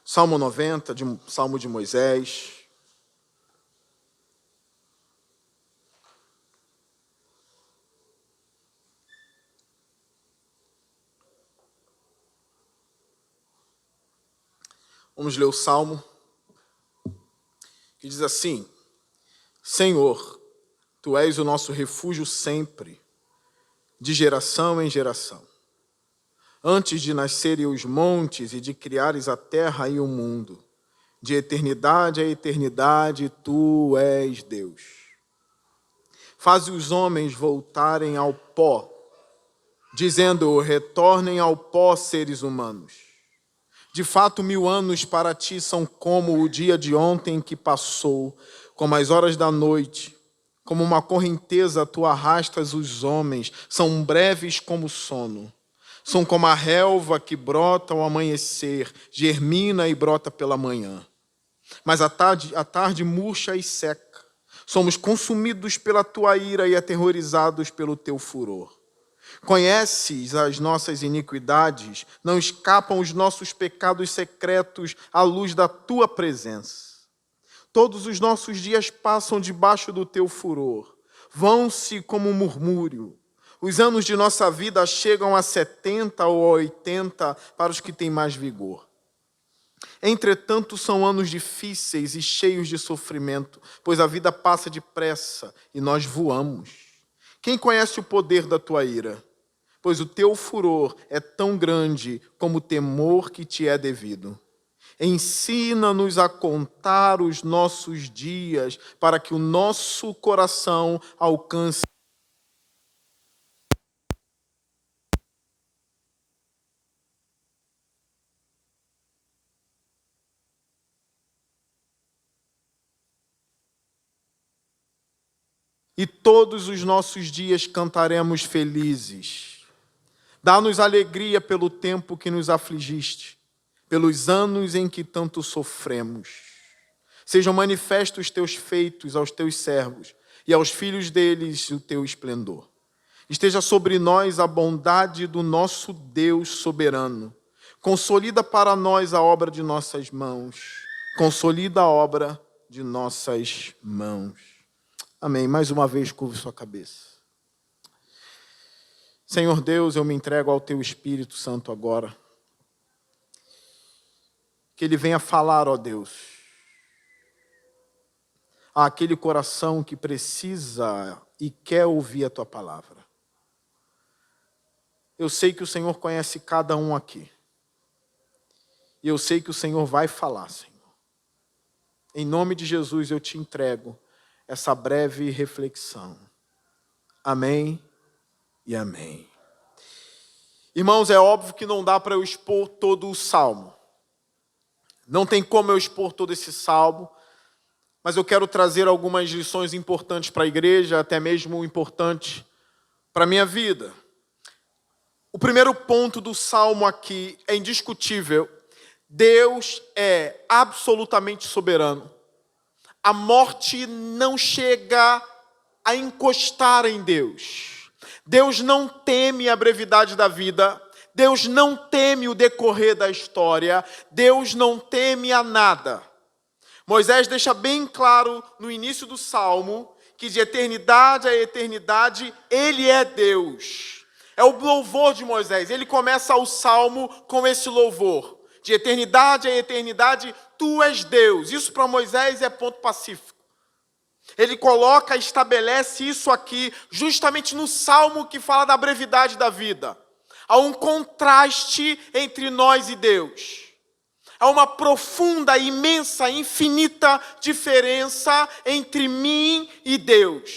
Salmo 90, Salmo de Moisés. Vamos ler o Salmo, que diz assim: Senhor, Tu és o nosso refúgio sempre, de geração em geração. Antes de nascerem os montes e de criares a terra e o mundo, de eternidade a eternidade, Tu és Deus. Faze os homens voltarem ao pó, dizendo: retornem ao pó, seres humanos. De fato, 1000 anos para ti são como o dia de ontem que passou, como as horas da noite. Como uma correnteza, tu arrastas os homens, são breves como o sono. São como a relva que brota ao amanhecer, germina e brota pela manhã. Mas a tarde murcha e seca. Somos consumidos pela tua ira e aterrorizados pelo teu furor. Conheces as nossas iniquidades, não escapam os nossos pecados secretos à luz da tua presença. Todos os nossos dias passam debaixo do teu furor, vão-se como um murmúrio. Os anos de nossa vida chegam a 70 ou a 80 para os que têm mais vigor. Entretanto, são anos difíceis e cheios de sofrimento, pois a vida passa depressa e nós voamos. Quem conhece o poder da tua ira? Pois o teu furor é tão grande como o temor que te é devido. Ensina-nos a contar os nossos dias, para que o nosso coração alcance e todos os nossos dias cantaremos felizes. Dá-nos alegria pelo tempo que nos afligiste, pelos anos em que tanto sofremos. Sejam manifestos os teus feitos aos teus servos e aos filhos deles o teu esplendor. Esteja sobre nós a bondade do nosso Deus soberano. Consolida para nós a obra de nossas mãos. Consolida a obra de nossas mãos. Amém. Mais uma vez, curve sua cabeça. Senhor Deus, eu me entrego ao Teu Espírito Santo agora. Que Ele venha falar, ó Deus, àquele coração que precisa e quer ouvir a Tua palavra. Eu sei que o Senhor conhece cada um aqui. E eu sei que o Senhor vai falar, Senhor. Em nome de Jesus eu te entrego essa breve reflexão. Amém e amém. Irmãos, é óbvio que não dá para eu expor todo o Salmo. Não tem como eu expor todo esse Salmo, mas eu quero trazer algumas lições importantes para a igreja, até mesmo importante para a minha vida. O primeiro ponto do Salmo aqui é indiscutível. Deus é absolutamente soberano. A morte não chega a encostar em Deus. Deus não teme a brevidade da vida. Deus não teme o decorrer da história. Deus não teme a nada. Moisés deixa bem claro no início do Salmo que de eternidade a eternidade Ele é Deus. É o louvor de Moisés. Ele começa o Salmo com esse louvor. De eternidade a eternidade, Tu és Deus. Isso para Moisés é ponto pacífico. Ele coloca, estabelece isso aqui, justamente no Salmo que fala da brevidade da vida. Há um contraste entre nós e Deus. Há uma profunda, imensa, infinita diferença entre mim e Deus.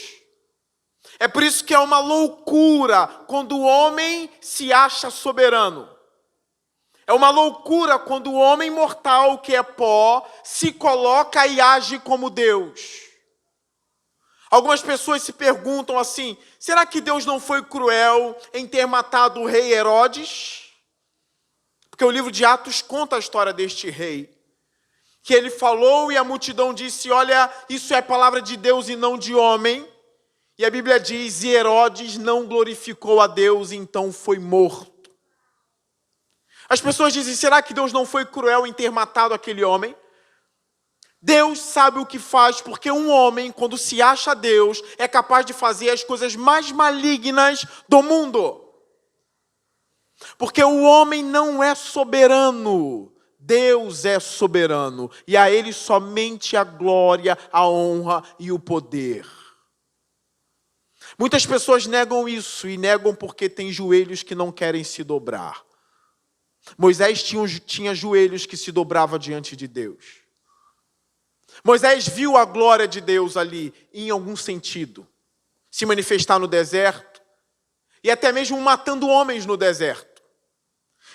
É por isso que é uma loucura quando o homem se acha soberano. É uma loucura quando o homem mortal, que é pó, se coloca e age como Deus. Algumas pessoas se perguntam assim: será que Deus não foi cruel em ter matado o rei Herodes? Porque o livro de Atos conta a história deste rei. Que ele falou e a multidão disse: olha, isso é palavra de Deus e não de homem. E a Bíblia diz, e Herodes não glorificou a Deus, e então foi morto. As pessoas dizem, será que Deus não foi cruel em ter matado aquele homem? Deus sabe o que faz, porque um homem, quando se acha Deus, é capaz de fazer as coisas mais malignas do mundo. Porque o homem não é soberano, Deus é soberano, e a Ele somente a glória, a honra e o poder. Muitas pessoas negam isso, e negam porque tem joelhos que não querem se dobrar. Moisés tinha joelhos que se dobrava diante de Deus. Moisés viu a glória de Deus ali, em algum sentido, se manifestar no deserto, e até mesmo matando homens no deserto.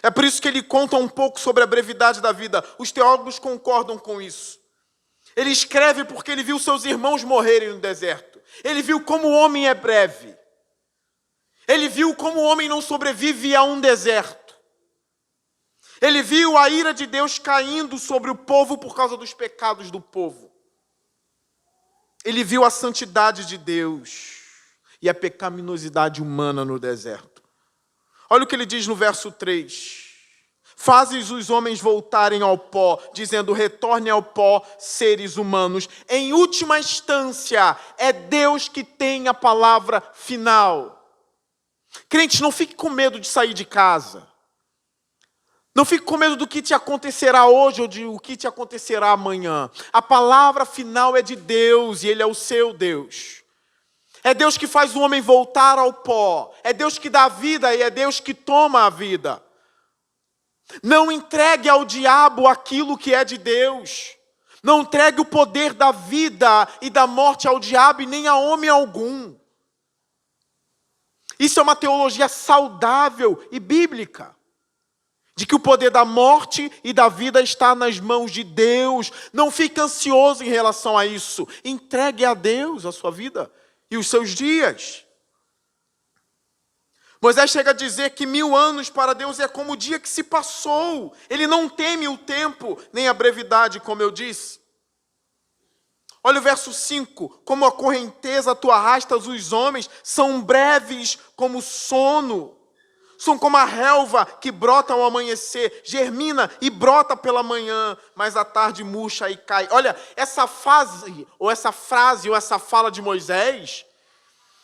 É por isso que ele conta um pouco sobre a brevidade da vida. Os teólogos concordam com isso. Ele escreve porque ele viu seus irmãos morrerem no deserto. Ele viu como o homem é breve. Ele viu como o homem não sobrevive a um deserto. Ele viu a ira de Deus caindo sobre o povo por causa dos pecados do povo. Ele viu a santidade de Deus e a pecaminosidade humana no deserto. Olha o que ele diz no verso 3. Fazes os homens voltarem ao pó, dizendo, retornem ao pó, seres humanos. Em última instância, é Deus que tem a palavra final. Crente, não fique com medo de sair de casa. Não fique com medo do que te acontecerá hoje ou do que te acontecerá amanhã. A palavra final é de Deus e Ele é o seu Deus. É Deus que faz o homem voltar ao pó. É Deus que dá a vida e é Deus que toma a vida. Não entregue ao diabo aquilo que é de Deus. Não entregue o poder da vida e da morte ao diabo e nem a homem algum. Isso é uma teologia saudável e bíblica. De que o poder da morte e da vida está nas mãos de Deus. Não fique ansioso em relação a isso. Entregue a Deus a sua vida e os seus dias. Moisés chega a dizer que 1000 anos para Deus é como o dia que se passou. Ele não teme o tempo, nem a brevidade, como eu disse. Olha o verso 5. Como a correnteza tu arrastas os homens, são breves como sono. São como a relva que brota ao amanhecer, germina e brota pela manhã, mas à tarde murcha e cai. Olha, essa frase, ou essa fala de Moisés,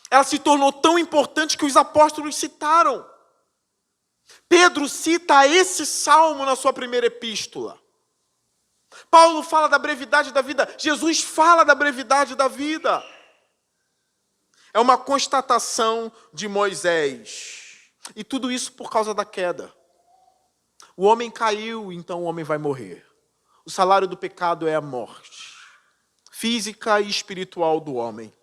ela se tornou tão importante que os apóstolos citaram. Pedro cita esse salmo na sua primeira epístola. Paulo fala da brevidade da vida. Jesus fala da brevidade da vida. É uma constatação de Moisés. E tudo isso por causa da queda. O homem caiu, então o homem vai morrer. O salário do pecado é a morte, física e espiritual do homem.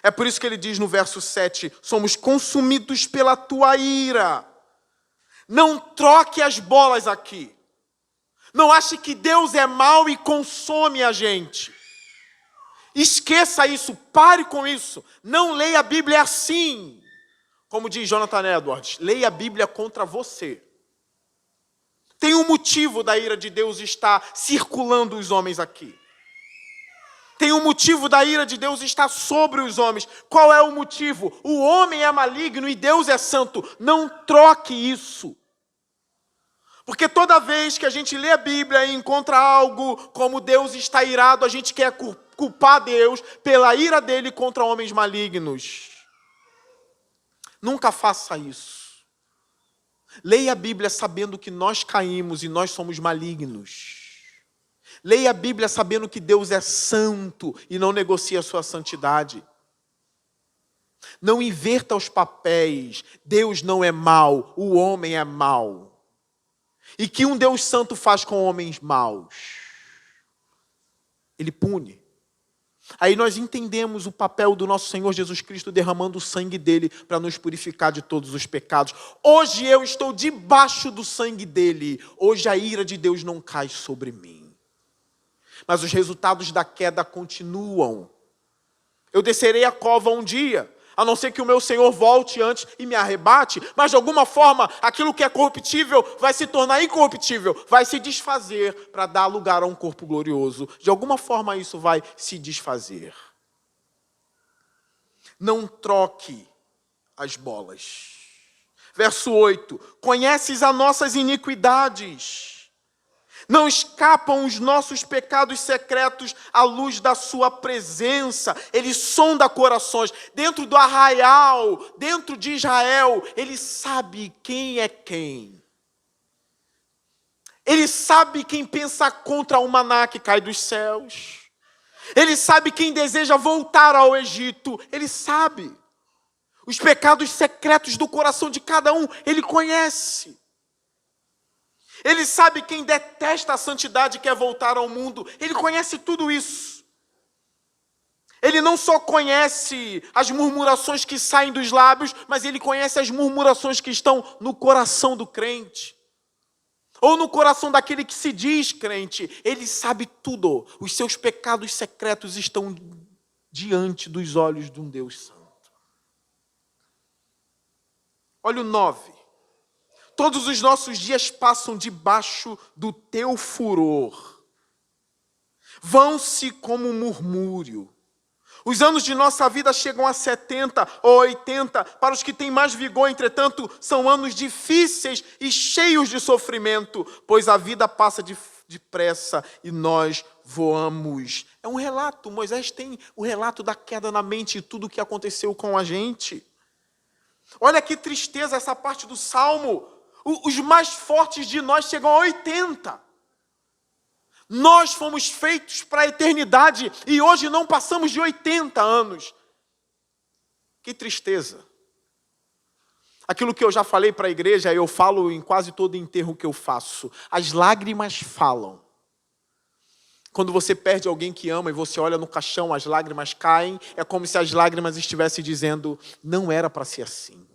É por isso que ele diz no verso 7, somos consumidos pela tua ira. Não troque as bolas aqui. Não ache que Deus é mau e consome a gente. Esqueça isso, pare com isso. Não leia a Bíblia assim. Como diz Jonathan Edwards, leia a Bíblia contra você. Tem um motivo da ira de Deus estar circulando os homens aqui. Tem um motivo da ira de Deus estar sobre os homens. Qual é o motivo? O homem é maligno e Deus é santo. Não troque isso. Porque toda vez que a gente lê a Bíblia e encontra algo como Deus está irado, a gente quer culpar Deus pela ira dele contra homens malignos. Nunca faça isso. Leia a Bíblia sabendo que nós caímos e nós somos malignos. Leia a Bíblia sabendo que Deus é santo e não negocia a sua santidade. Não inverta os papéis. Deus não é mau, o homem é mau. E que um Deus santo faz com homens maus? Ele pune. Aí nós entendemos o papel do nosso Senhor Jesus Cristo derramando o sangue dele para nos purificar de todos os pecados. Hoje eu estou debaixo do sangue dele. Hoje a ira de Deus não cai sobre mim. Mas os resultados da queda continuam. Eu descerei a cova um dia, a não ser que o meu Senhor volte antes e me arrebate, mas de alguma forma aquilo que é corruptível vai se tornar incorruptível, vai se desfazer para dar lugar a um corpo glorioso. De alguma forma isso vai se desfazer. Não troque as bolas. Verso 8. Conheces as nossas iniquidades. Não escapam os nossos pecados secretos à luz da sua presença. Ele sonda corações. Dentro do arraial, dentro de Israel, ele sabe quem é quem. Ele sabe quem pensa contra o maná que cai dos céus. Ele sabe quem deseja voltar ao Egito. Ele sabe. Os pecados secretos do coração de cada um, ele conhece. Ele sabe quem detesta a santidade e quer voltar ao mundo. Ele conhece tudo isso. Ele não só conhece as murmurações que saem dos lábios, mas ele conhece as murmurações que estão no coração do crente. Ou no coração daquele que se diz crente. Ele sabe tudo. Os seus pecados secretos estão diante dos olhos de um Deus santo. Olha o 9. Todos os nossos dias passam debaixo do teu furor. Vão-se como um murmúrio. Os anos de nossa vida chegam a 70 ou 80. Para os que têm mais vigor, entretanto, são anos difíceis e cheios de sofrimento, pois a vida passa depressa e nós voamos. É um relato. Moisés tem o relato da queda na mente e tudo o que aconteceu com a gente. Olha que tristeza essa parte do Salmo. Os mais fortes de nós chegam a 80. Nós fomos feitos para a eternidade e hoje não passamos de 80 anos. Que tristeza. Aquilo que eu já falei para a igreja, eu falo em quase todo enterro que eu faço. As lágrimas falam. Quando você perde alguém que ama e você olha no caixão, as lágrimas caem. É como se as lágrimas estivessem dizendo, não era para ser assim.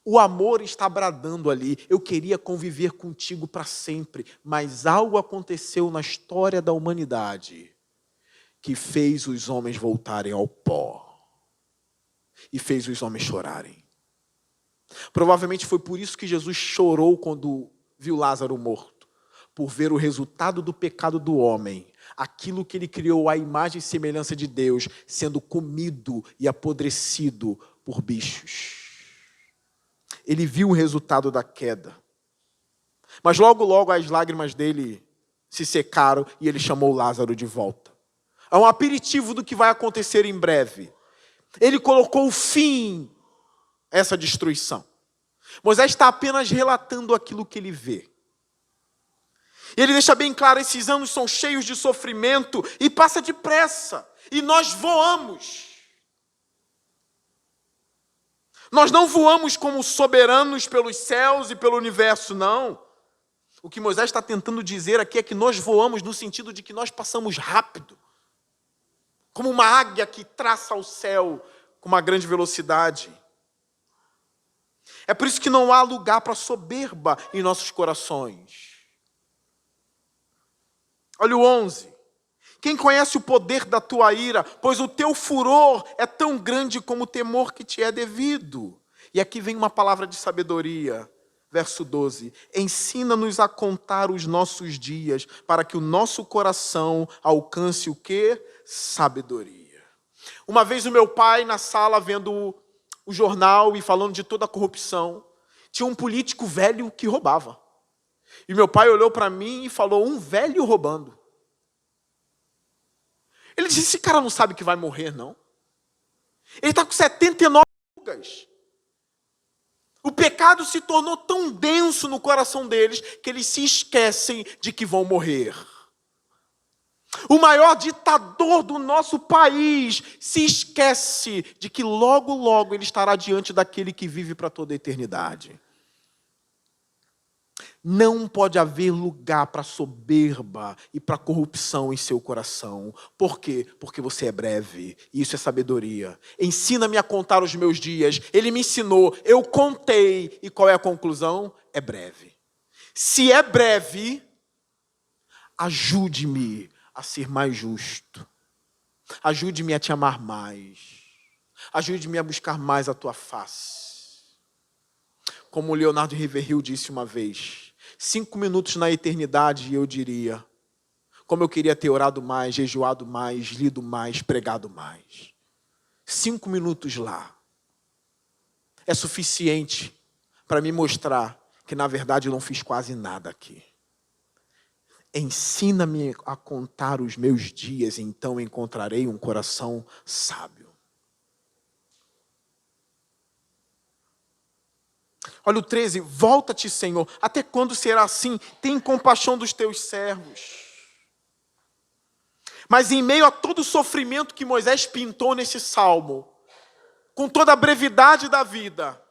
O amor está bradando ali, eu queria conviver contigo para sempre, mas algo aconteceu na história da humanidade que fez os homens voltarem ao pó e fez os homens chorarem. Provavelmente foi por isso que Jesus chorou quando viu Lázaro morto, por ver o resultado do pecado do homem, aquilo que ele criou à imagem e semelhança de Deus, sendo comido e apodrecido por bichos. Ele viu o resultado da queda. Mas logo, logo as lágrimas dele se secaram e ele chamou Lázaro de volta. É um aperitivo do que vai acontecer em breve. Ele colocou fim a essa destruição. Moisés está apenas relatando aquilo que ele vê. Ele deixa bem claro, esses anos são cheios de sofrimento e passa depressa. E nós voamos. Nós não voamos como soberanos pelos céus e pelo universo, não. O que Moisés está tentando dizer aqui é que nós voamos no sentido de que nós passamos rápido. Como uma águia que traça o céu com uma grande velocidade. É por isso que não há lugar para soberba em nossos corações. Olha o 11. Quem conhece o poder da tua ira, pois o teu furor é tão grande como o temor que te é devido. E aqui vem uma palavra de sabedoria. Verso 12. Ensina-nos a contar os nossos dias, para que o nosso coração alcance o quê? Sabedoria. Uma vez o meu pai na sala vendo o jornal e falando de toda a corrupção, tinha um político velho que roubava. E meu pai olhou para mim e falou, um velho roubando. Ele disse, esse cara não sabe que vai morrer, não. Ele está com 79 rugas. O pecado se tornou tão denso no coração deles que eles se esquecem de que vão morrer. O maior ditador do nosso país se esquece de que logo, logo ele estará diante daquele que vive para toda a eternidade. Não pode haver lugar para soberba e para corrupção em seu coração. Por quê? Porque você é breve. E isso é sabedoria. Ensina-me a contar os meus dias. Ele me ensinou, eu contei. E qual é a conclusão? É breve. Se é breve, ajude-me a ser mais justo. Ajude-me a te amar mais. Ajude-me a buscar mais a tua face. Como o Leonardo Riverhill disse uma vez, 5 minutos na eternidade, eu diria, como eu queria ter orado mais, jejuado mais, lido mais, pregado mais. 5 minutos lá é suficiente para me mostrar que, na verdade, eu não fiz quase nada aqui. Ensina-me a contar os meus dias, e então encontrarei um coração sábio. Olha o 13, volta-te, Senhor, até quando será assim? Tem compaixão dos teus servos. Mas em meio a todo o sofrimento que Moisés pintou nesse salmo, com toda a brevidade da vida,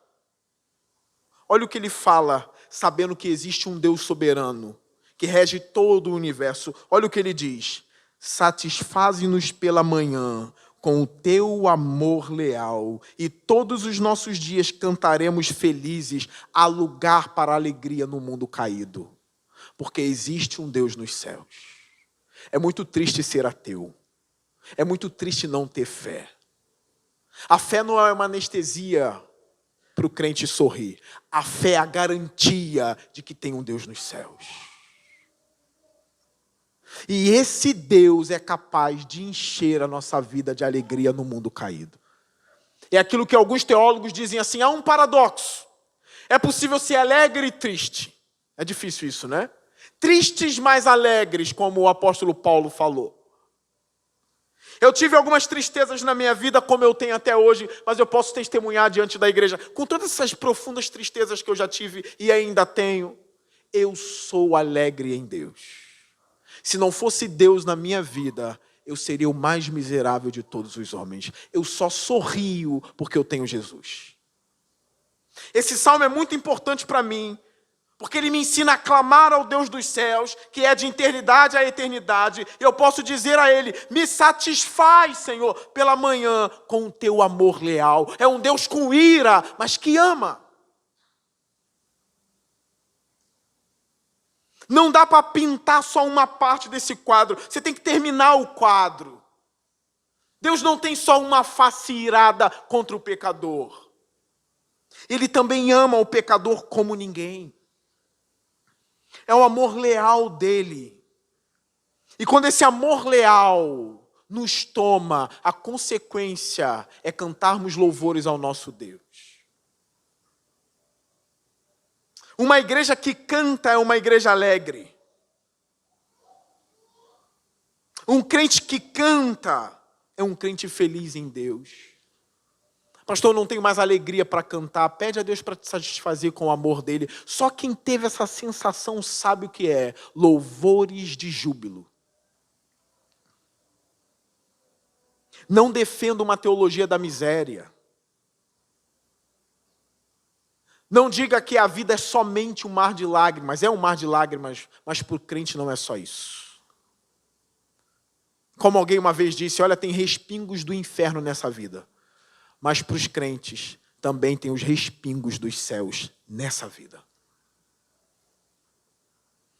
olha o que ele fala, sabendo que existe um Deus soberano, que rege todo o universo. Olha o que ele diz: satisfaze-nos pela manhã com o teu amor leal, e todos os nossos dias cantaremos felizes, há lugar para a alegria no mundo caído, porque existe um Deus nos céus. É muito triste ser ateu, é muito triste não ter fé. A fé não é uma anestesia para o crente sorrir, a fé é a garantia de que tem um Deus nos céus. E esse Deus é capaz de encher a nossa vida de alegria no mundo caído. É aquilo que alguns teólogos dizem assim, há um paradoxo. É possível ser alegre e triste. É difícil isso, né? Tristes, mas alegres, como o apóstolo Paulo falou. Eu tive algumas tristezas na minha vida, como eu tenho até hoje, mas eu posso testemunhar diante da igreja. Com todas essas profundas tristezas que eu já tive e ainda tenho, eu sou alegre em Deus. Se não fosse Deus na minha vida, eu seria o mais miserável de todos os homens. Eu só sorrio porque eu tenho Jesus. Esse salmo é muito importante para mim, porque ele me ensina a clamar ao Deus dos céus, que é de eternidade a eternidade. Eu posso dizer a ele, me satisfaz, Senhor, pela manhã com o teu amor leal. É um Deus com ira, mas que ama. Não dá para pintar só uma parte desse quadro. Você tem que terminar o quadro. Deus não tem só uma face irada contra o pecador. Ele também ama o pecador como ninguém. É o amor leal dele. E quando esse amor leal nos toma, a consequência é cantarmos louvores ao nosso Deus. Uma igreja que canta é uma igreja alegre. Um crente que canta é um crente feliz em Deus. Pastor, eu não tenho mais alegria para cantar. Pede a Deus para te satisfazer com o amor dele. Só quem teve essa sensação sabe o que é. Louvores de júbilo. Não defenda uma teologia da miséria. Não diga que a vida é somente um mar de lágrimas. É um mar de lágrimas, mas para o crente não é só isso. Como alguém uma vez disse, olha, tem respingos do inferno nessa vida. Mas para os crentes também tem os respingos dos céus nessa vida.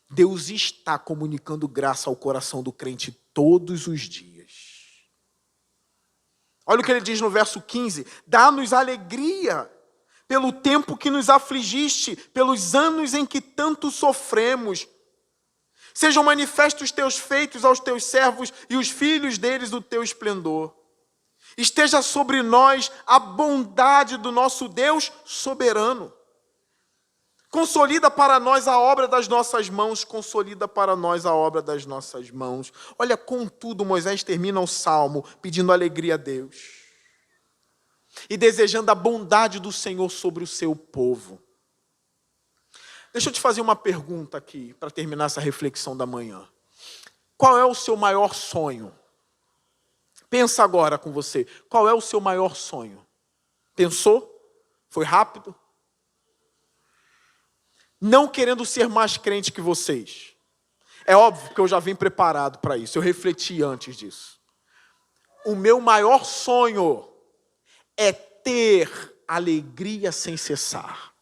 Deus está comunicando graça ao coração do crente todos os dias. Olha o que ele diz no verso 15. Dá-nos alegria pelo tempo que nos afligiste, pelos anos em que tanto sofremos. Sejam manifestos os teus feitos aos teus servos e os filhos deles o teu esplendor. Esteja sobre nós a bondade do nosso Deus soberano. Consolida para nós a obra das nossas mãos, consolida para nós a obra das nossas mãos. Olha, contudo, Moisés termina o salmo pedindo alegria a Deus e desejando a bondade do Senhor sobre o seu povo. Deixa eu te fazer uma pergunta aqui, para terminar essa reflexão da manhã. Qual é o seu maior sonho? Pensa agora com você. Qual é o seu maior sonho? Pensou? Foi rápido? Não querendo ser mais crente que vocês. É óbvio que eu já vim preparado para isso. Eu refleti antes disso. O meu maior sonho é ter alegria sem cessar.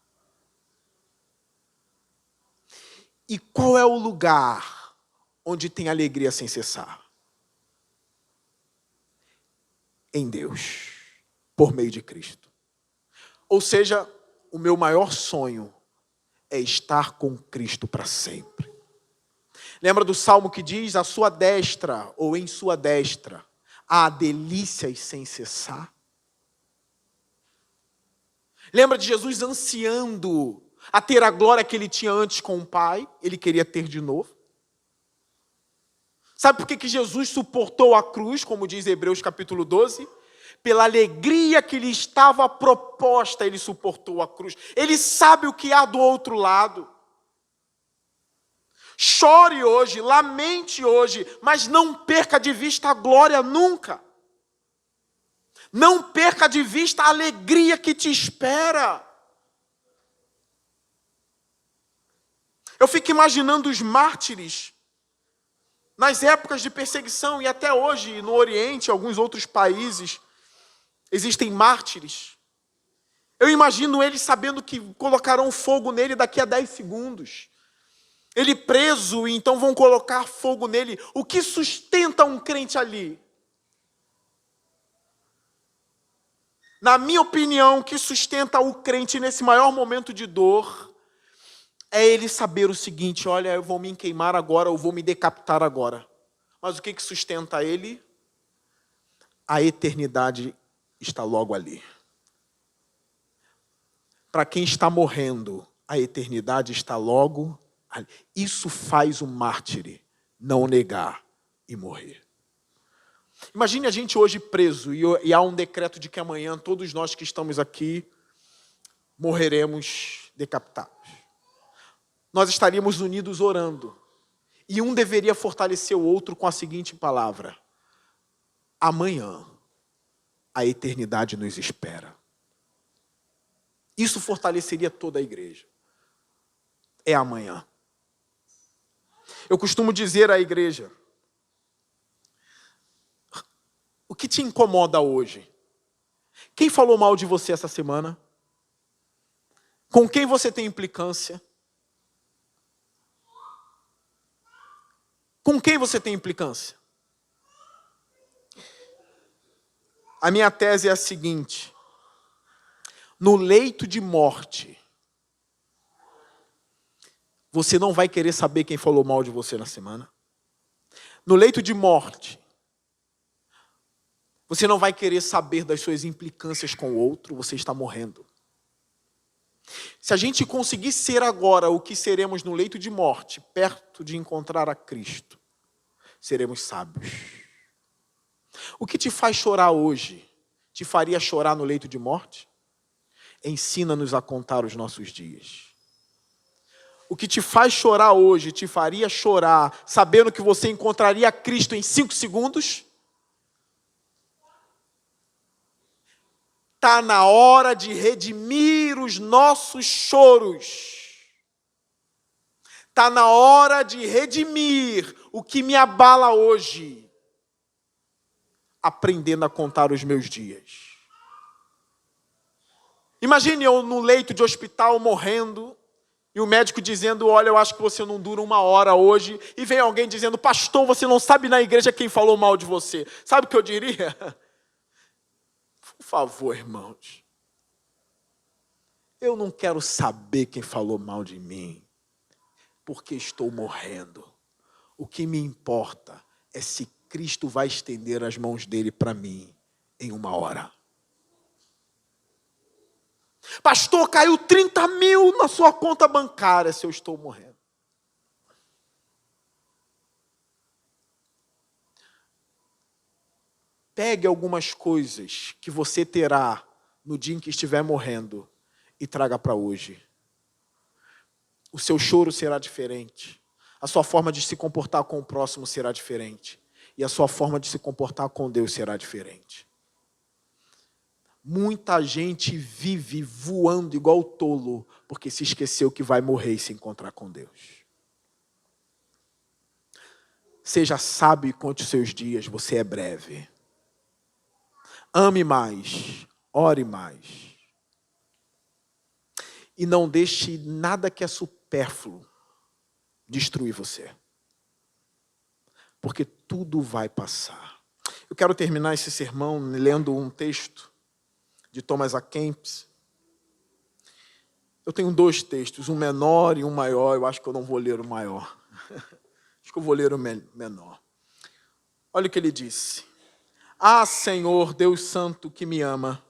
E qual é o lugar onde tem alegria sem cessar? Em Deus, por meio de Cristo. Ou seja, o meu maior sonho é estar com Cristo para sempre. Lembra do salmo que diz, à sua destra, ou em sua destra, há delícias sem cessar? Lembra de Jesus ansiando a ter a glória que ele tinha antes com o Pai? Ele queria ter de novo. Sabe por que Jesus suportou a cruz, como diz Hebreus capítulo 12? Pela alegria que lhe estava proposta, ele suportou a cruz. Ele sabe o que há do outro lado. Chore hoje, lamente hoje, mas não perca de vista a glória nunca. Não perca de vista a alegria que te espera. Eu fico imaginando os mártires nas épocas de perseguição, e até hoje no Oriente, em alguns outros países, existem mártires. Eu imagino eles sabendo que colocarão fogo nele daqui a 10 segundos. Ele preso, e então vão colocar fogo nele. O que sustenta um crente ali? Na minha opinião, o que sustenta o crente nesse maior momento de dor é ele saber o seguinte: olha, eu vou me queimar agora, eu vou me decapitar agora. Mas o que sustenta ele? A eternidade está logo ali. Para quem está morrendo, a eternidade está logo ali. Isso faz o mártir não negar e morrer. Imagine a gente hoje preso e há um decreto de que amanhã todos nós que estamos aqui morreremos decapitados. Nós estaríamos unidos orando. E um deveria fortalecer o outro com a seguinte palavra: amanhã a eternidade nos espera. Isso fortaleceria toda a igreja. É amanhã. Eu costumo dizer à igreja: o que te incomoda hoje? Quem falou mal de você essa semana? Com quem você tem implicância? Com quem você tem implicância? A minha tese é a seguinte: no leito de morte, você não vai querer saber quem falou mal de você na semana. No leito de morte, você não vai querer saber das suas implicâncias com o outro, você está morrendo. Se a gente conseguir ser agora o que seremos no leito de morte, perto de encontrar a Cristo, seremos sábios. O que te faz chorar hoje, te faria chorar no leito de morte? Ensina-nos a contar os nossos dias. O que te faz chorar hoje, te faria chorar, sabendo que você encontraria Cristo em 5 segundos? Está na hora de redimir os nossos choros. Está na hora de redimir o que me abala hoje, aprendendo a contar os meus dias. Imagine eu no leito de hospital morrendo, e o médico dizendo: olha, eu acho que você não dura 1 hora hoje, e vem alguém dizendo: pastor, você não sabe na igreja quem falou mal de você. Sabe o que eu diria? Por favor, irmãos, eu não quero saber quem falou mal de mim, porque estou morrendo. O que me importa é se Cristo vai estender as mãos dele para mim em 1 hora. Pastor, caiu 30 mil na sua conta bancária se eu estou morrendo. Pegue algumas coisas que você terá no dia em que estiver morrendo e traga para hoje. O seu choro será diferente. A sua forma de se comportar com o próximo será diferente. E a sua forma de se comportar com Deus será diferente. Muita gente vive voando igual tolo, porque se esqueceu que vai morrer e se encontrar com Deus. Seja sábio e conte os seus dias, você é breve. Ame mais, ore mais. E não deixe nada que é supérfluo destruir você. Porque tudo vai passar. Eu quero terminar esse sermão lendo um texto de Thomas A. Kempis. Eu tenho 2 textos, um menor e um maior. Eu acho que eu não vou ler o maior. Acho que eu vou ler o menor. Olha o que ele disse. Ah, Senhor, Deus Santo que me ama,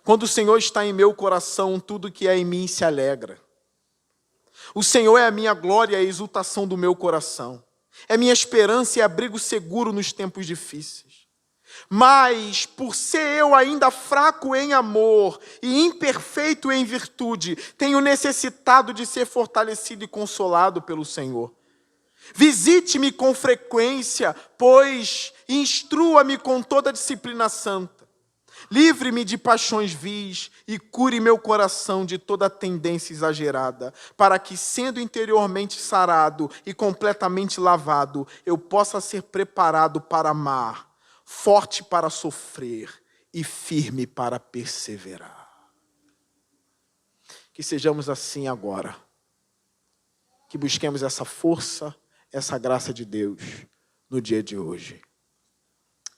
Quando o Senhor está em meu coração, tudo que é em mim se alegra. O Senhor é a minha glória e a exultação do meu coração. É minha esperança e abrigo seguro nos tempos difíceis. Mas, por ser eu ainda fraco em amor e imperfeito em virtude, tenho necessitado de ser fortalecido e consolado pelo Senhor. Visite-me com frequência, pois instrua-me com toda a disciplina santa. Livre-me de paixões vis e cure meu coração de toda tendência exagerada, para que, sendo interiormente sarado e completamente lavado, eu possa ser preparado para amar, forte para sofrer e firme para perseverar. Que sejamos assim agora. Que busquemos essa força, essa graça de Deus no dia de hoje.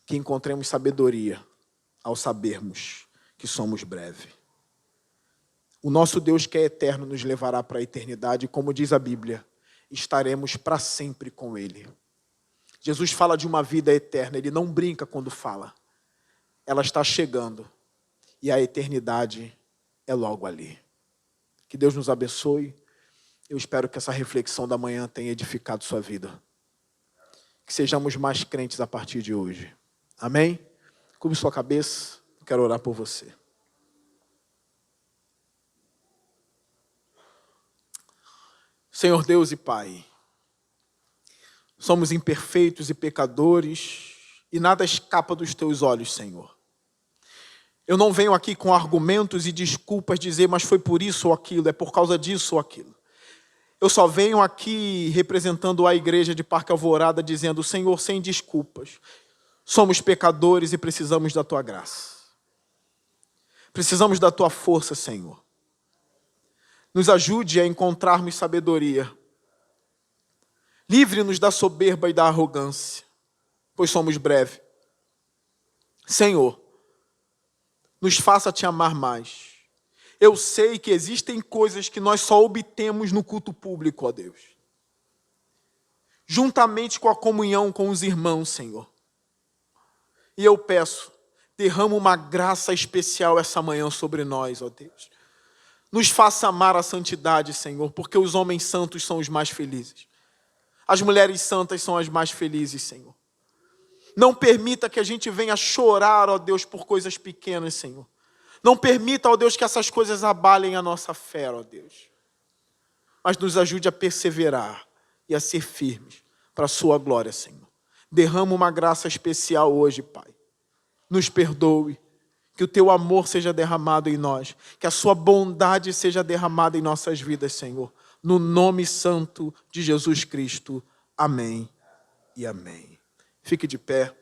Que encontremos sabedoria ao sabermos que somos breve. O nosso Deus que é eterno nos levará para a eternidade, e como diz a Bíblia, estaremos para sempre com Ele. Jesus fala de uma vida eterna, Ele não brinca quando fala. Ela está chegando e a eternidade é logo ali. Que Deus nos abençoe. Eu espero que essa reflexão da manhã tenha edificado sua vida. Que sejamos mais crentes a partir de hoje. Amém? Curve sua cabeça, quero orar por você. Senhor Deus e Pai, somos imperfeitos e pecadores e nada escapa dos teus olhos, Senhor. Eu não venho aqui com argumentos e desculpas dizer, mas foi por isso ou aquilo, é por causa disso ou aquilo. Eu só venho aqui representando a igreja de Parque Alvorada dizendo, Senhor, sem desculpas, somos pecadores e precisamos da Tua graça. Precisamos da Tua força, Senhor. Nos ajude a encontrarmos sabedoria. Livre-nos da soberba e da arrogância, pois somos breves. Senhor, nos faça Te amar mais. Eu sei que existem coisas que nós só obtemos no culto público, ó Deus. Juntamente com a comunhão com os irmãos, Senhor. E eu peço, derrama uma graça especial essa manhã sobre nós, ó Deus. Nos faça amar a santidade, Senhor, porque os homens santos são os mais felizes. As mulheres santas são as mais felizes, Senhor. Não permita que a gente venha chorar, ó Deus, por coisas pequenas, Senhor. Não permita, ó Deus, que essas coisas abalem a nossa fé, ó Deus. Mas nos ajude a perseverar e a ser firmes para a sua glória, Senhor. Derrama uma graça especial hoje, Pai. Nos perdoe. Que o Teu amor seja derramado em nós. Que a Sua bondade seja derramada em nossas vidas, Senhor. No nome santo de Jesus Cristo. Amém e amém. Fique de pé.